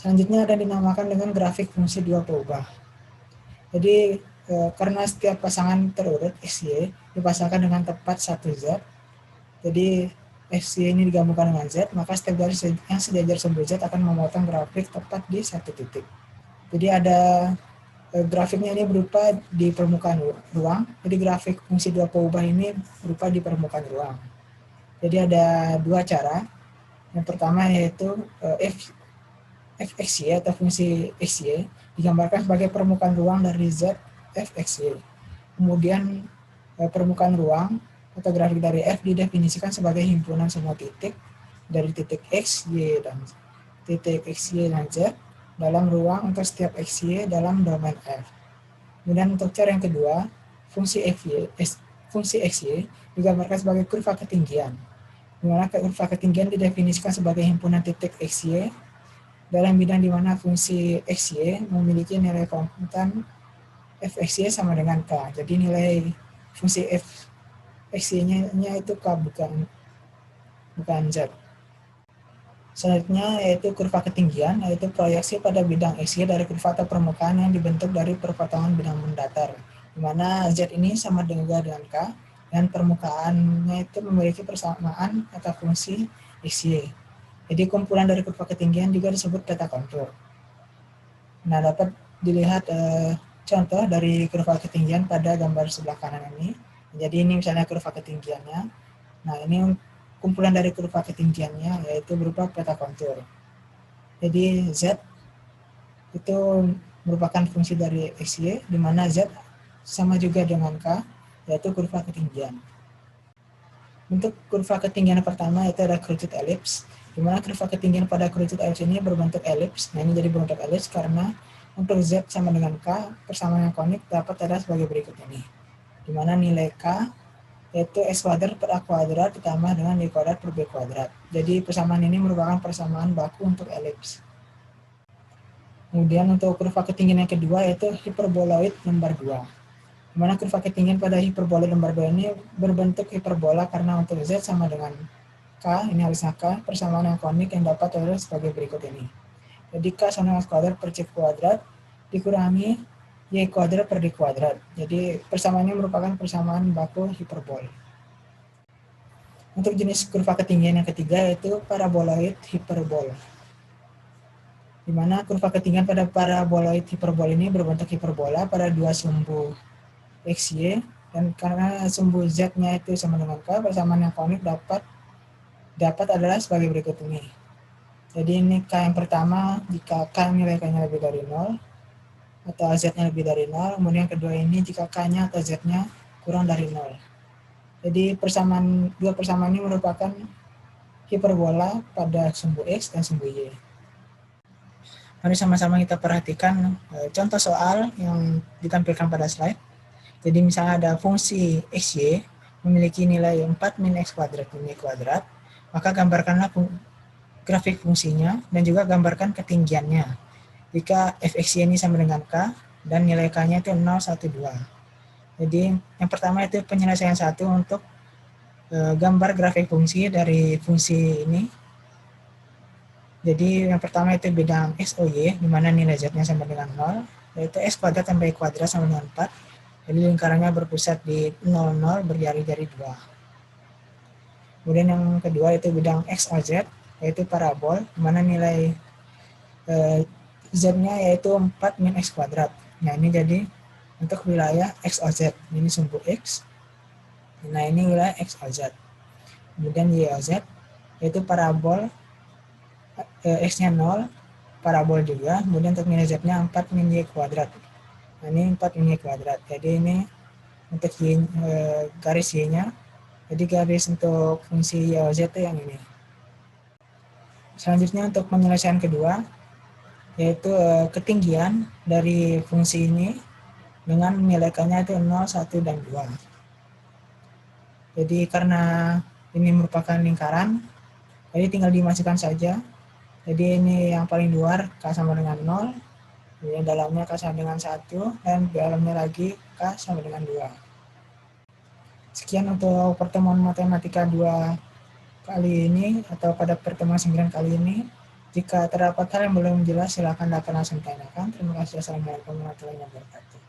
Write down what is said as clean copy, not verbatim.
Selanjutnya ada dinamakan dengan grafik fungsi dua peubah. Jadi karena setiap pasangan terurut XY dipasangkan dengan tepat satu Z, jadi XY ini digabungkan dengan Z, maka setiap garis yang sejajar sumbu Z akan memotong grafik tepat di satu titik. Jadi ada grafiknya ini berupa di permukaan ruang. Jadi grafik fungsi dua peubah ini berupa di permukaan ruang. Jadi ada dua cara. Yang pertama yaitu fxy atau fungsi xy digambarkan sebagai permukaan ruang dari Z fxy. Kemudian permukaan ruang atau grafik dari F didefinisikan sebagai himpunan semua titik dari titik X, Y, dan titik X, Y, dan Z dalam ruang untuk setiap X, Y dalam domain F. Kemudian untuk cara yang kedua, fungsi XY digambarkan sebagai kurva ketinggian, di mana kurva ketinggian didefinisikan sebagai himpunan titik XY dalam bidang di mana fungsi XY memiliki nilai konstan fxy sama dengan k. Jadi nilai fungsi fxy-nya itu k, bukan z. Selanjutnya yaitu kurva ketinggian, yaitu proyeksi pada bidang XY dari kurva atau permukaan yang dibentuk dari perpotongan bidang mendatar, di mana Z ini sama dengan K, dan permukaannya itu memiliki persamaan atau fungsi XY. Jadi kumpulan dari kurva ketinggian juga disebut peta kontur. Nah, dapat dilihat contoh dari kurva ketinggian pada gambar sebelah kanan ini. Jadi ini misalnya kurva ketinggiannya. Nah, ini kumpulan dari kurva ketinggiannya yaitu berupa peta kontur. Jadi Z itu merupakan fungsi dari XY, di mana Z sama juga dengan K, yaitu kurva ketinggian. Untuk kurva ketinggian pertama itu ada kerucut elips, di mana kurva ketinggian pada kerucut elips ini berbentuk elips. Nah, ini jadi bentuk elips karena untuk Z sama dengan K, persamaan yang konik dapat ada sebagai berikut ini, di mana nilai K yaitu X kuadrat per A kuadrat ditambah dengan Y kuadrat per B kuadrat. Jadi persamaan ini merupakan persamaan baku untuk elips. Kemudian untuk kurva ketinggian yang kedua yaitu hiperboloid lembar 2. Di mana kurva ketinggian pada hiperboloid lembar 2 ini berbentuk hiperbola karena untuk Z sama dengan K, ini harusnya K, persamaan yang konik yang dapat terlihat sebagai berikut ini. Jadi K sama dengan X kuadrat per C kuadrat dikurangi Y kuadrat per D kuadrat. Jadi persamaannya merupakan persamaan baku hiperbol. Untuk jenis kurva ketinggian yang ketiga yaitu paraboloid hiperbol, di mana kurva ketinggian pada paraboloid hiperbol ini berbentuk hiperbola pada dua sumbu XY, dan karena sumbu Z-nya itu sama dengan K, persamaan yang konik dapat adalah sebagai berikut ini. Jadi ini K yang pertama jika K nilai K-nya lebih dari 0 atau Z-nya lebih dari 0, kemudian yang kedua ini jika K-nya atau Z-nya kurang dari 0. Jadi dua persamaan ini merupakan hiperbola pada sumbu X dan sumbu Y. Mari sama-sama kita perhatikan contoh soal yang ditampilkan pada slide. Jadi misalnya ada fungsi XY memiliki nilai 4 min X kuadrat min Y kuadrat, maka gambarkanlah grafik fungsinya dan juga gambarkan ketinggiannya. Jika fxy ini sama dengan K dan nilai K-nya itu 0, 1, 2. Jadi yang pertama itu penyelesaian 1 untuk gambar grafik fungsi dari fungsi ini. Jadi yang pertama itu bidang X, O, Y, di mana nilai Z-nya sama dengan 0, yaitu X kuadrat tambah Y kuadrat sama dengan 4. Jadi lingkarannya berpusat di 0, 0, berjari-jari 2. Kemudian yang kedua itu bidang X, O, Z, yaitu parabol, di mana nilai Z-nya yaitu 4 min X kuadrat. Nah, ini jadi untuk wilayah X, O, Z. Ini sumbu X. Nah, ini wilayah X, O, Z. Kemudian Y, O, Z, yaitu parabol, X-nya 0, parabol juga. Kemudian untuk nilai Z-nya 4 min Y kuadrat. Nah, ini 4 min Y kuadrat. Jadi ini untuk garis Y-nya. Jadi garis untuk fungsi Y, O, Z itu yang ini. Selanjutnya untuk penyelesaian kedua, yaitu ketinggian dari fungsi ini dengan nilai K-nya itu 0, 1, dan 2. Jadi karena ini merupakan lingkaran, jadi tinggal dimasukkan saja. Jadi ini yang paling luar K sama dengan 0, kemudian dalamnya K sama dengan 1, dan dalamnya lagi K sama dengan 2. Sekian untuk pertemuan matematika 2 kali ini, atau pada pertemuan 9 kali ini. Jika terdapat hal yang belum jelas, silakan dapat langsung tanyakan. Terima kasih. Assalamualaikum warahmatullahi wabarakatuh.